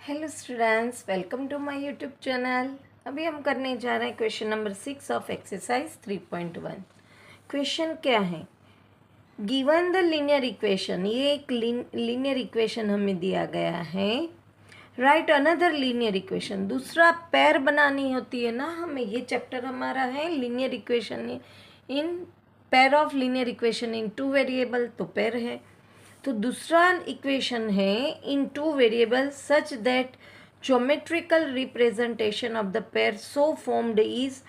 Hello students, welcome to my YouTube channel. अभी हम करने जा रहे हैं क्वेश्चन नंबर 6 ऑफ एक्सरसाइज 3.1। क्वेश्चन क्या है? गिवन द लीनियर इक्वेशन, ये एक लीनियर इक्वेशन हमें दिया गया है। राइट अनदर लीनियर इक्वेशन, दूसरा पैर बनानी होती है ना हमें। ये चैप्टर हमारा है linear equation in pair of linear equation in two variable, तो पैर है। तो दूसरा इक्वेशन है in two variable such that geometrical representation of the pair so formed is,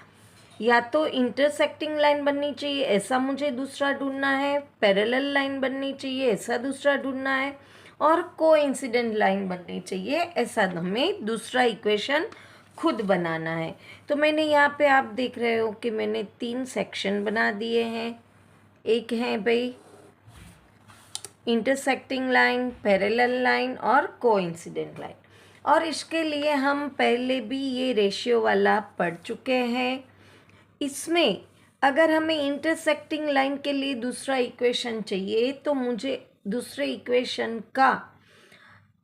या तो इंटरसेक्टिंग लाइन बननी चाहिए, ऐसा मुझे दूसरा ढूंढना है। पैरेलल लाइन बननी चाहिए, ऐसा दूसरा ढूंढना है। और कोइंसिडेंट लाइन बननी चाहिए, ऐसा हमें दूसरा इक्वेशन खुद बनाना है। तो मैंने यहाँ पे आप देख रहे हो कि मैंने 3 सेक्शन बना दिए हैं। एक है भाई इंटरसेक्टिंग लाइन, पैरेलल लाइन और कोइंसिडेंट लाइन। और इसके लिए हम पहले भी ये रेशियो वाला पढ़ चुके हैं। इसमें अगर हमें इंटरसेक्टिंग लाइन के लिए दूसरा इक्वेशन चाहिए तो मुझे दूसरे इक्वेशन का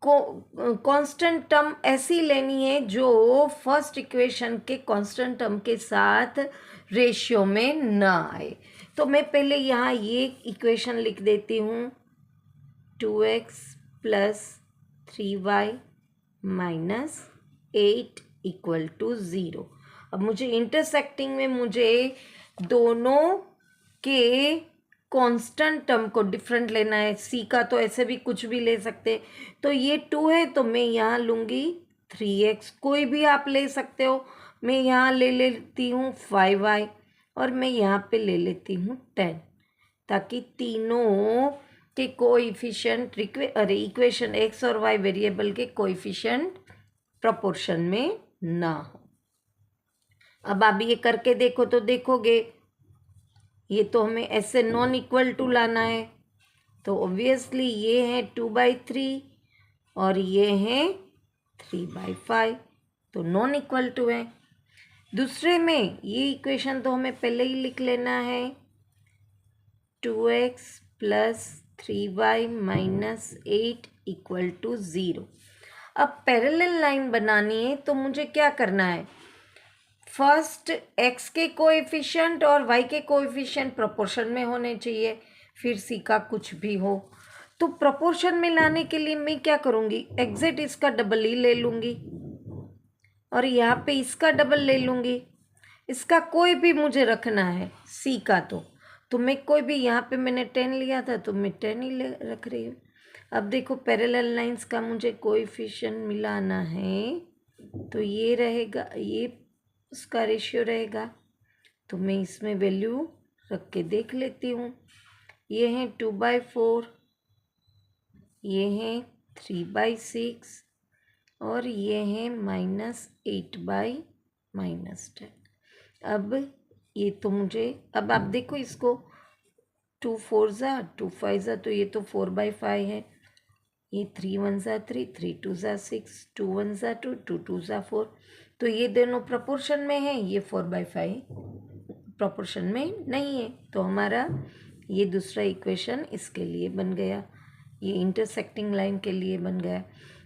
कांस्टेंट टर्म ऐसी लेनी है जो फर्स्ट इक्वेशन के कांस्टेंट टर्म के साथ रेशियो में ना आए। तो मैं पहले यहाँ ये इक्वेशन लिख देती हूँ, 2x plus 3y minus 8 equal to 0। अब मुझे इंटरसेक्टिंग में मुझे दोनों के कांस्टेंट टर्म को डिफरेंट लेना है। c का तो ऐसे भी कुछ भी ले सकते। तो ये 2 है तो मैं यहाँ लूँगी 3x, कोई भी आप ले सकते हो। मैं यहाँ ले लेती हूँ 5y और मैं यहाँ पे ले लेती हूँ 10, ताकि तीनों के कोएफिशिएंट इक्वेशन x और y वेरिएबल के कोएफिशिएंट प्रोपोर्शन में ना हो। अब आप ये करके देखो तो देखोगे ये तो हमें ऐसे नॉन इक्वल टू लाना है। तो ऑब्वियसली ये है 2/3 और ये है 3/5, तो नॉन इक्वल टू है। दूसरे में ये इक्वेशन तो हमें पहले ही लिख लेना है, 2x plus 3y minus 8 equal to 0। अब पैरेलल लाइन बनानी है तो मुझे क्या करना है? फर्स्ट x के कोएफिशिएंट और y के कोएफिशिएंट प्रोपोर्शन में होने चाहिए, फिर c का कुछ भी हो। तो प्रोपोर्शन में लाने के लिए मैं क्या करूँगी? एग्जैक्ट इसका डबल ही ले लूँगी और यहाँ पे इसका डबल ले लूँगी। इसका कोई भी मुझे रखना है, c का तो मैं कोई भी, यहाँ पे मैंने 10 लिया था तो मैं 10 ही रख रही हूँ। अब देखो पैरेलल लाइंस का मुझे कोएफिशिएंट मिलाना है, तो ये रहेगा, ये उसका रेशियो रहेगा। तो मैं इसमें वैल्यू रख के देख लेती हूँ। ये है 2/4, ये है 3/6 और ये है -8/-10। अब ये तो मुझे, अब आप देखो इसको, 2 4 ज़ा 2 5 ज़ा, तो ये तो 4/5 है। ये 3 1 ज़ा 3, 3 2 ज़ा 6, 2 1 ज़ा 2, 2 2 ज़ा 4। तो ये दोनों प्रोपोर्शन में है, ये 4/5 प्रोपोर्शन में नहीं है। तो हमारा ये दूसरा इक्वेशन इसके लिए बन गया, ये इंटरसेक्टिंग लाइन के लिए बन गया।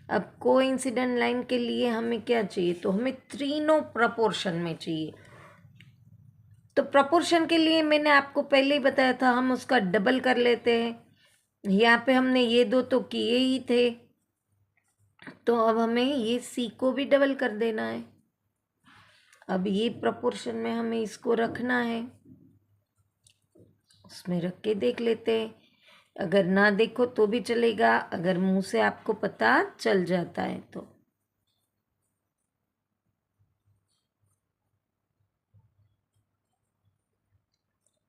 अब कोइंसिडेंट लाइन के लिए हमें क्या चाहिए? तो हमें तीनों प्रोपोर्शन में चाहिए। तो प्रोपोर्शन के लिए मैंने आपको पहले ही बताया था, हम उसका डबल कर लेते हैं। यहाँ पे हमने ये दो तो किए ही थे, तो अब हमें ये c को भी डबल कर देना है। अब ये प्रोपोर्शन में हमें इसको रखना है, उसमें रख के देख लेते हैं। अगर ना देखो तो भी चलेगा, अगर मुंह से आपको पता चल जाता है तो।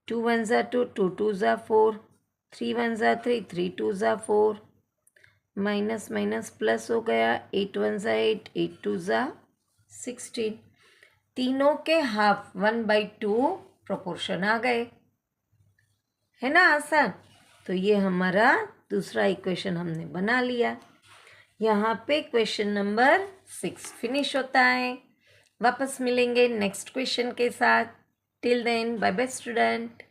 टू 1 ज़ा 2, 2 2 ज़ा 4, 3 1 ज़ा 3, 3 2 ज़ा 4, माइनस माइनस प्लस हो गया, 8 1 ज़ा 8, 8 2 ज़ा 16। तीनों के हाफ 1/2 प्रोपोर्शन आ गए, है ना आसान। तो ये हमारा दूसरा इक्वेशन हमने बना लिया। यहाँ पे क्वेश्चन नंबर 6 फिनिश होता है। वापस मिलेंगे नेक्स्ट क्वेश्चन के साथ। Till then bye bye student.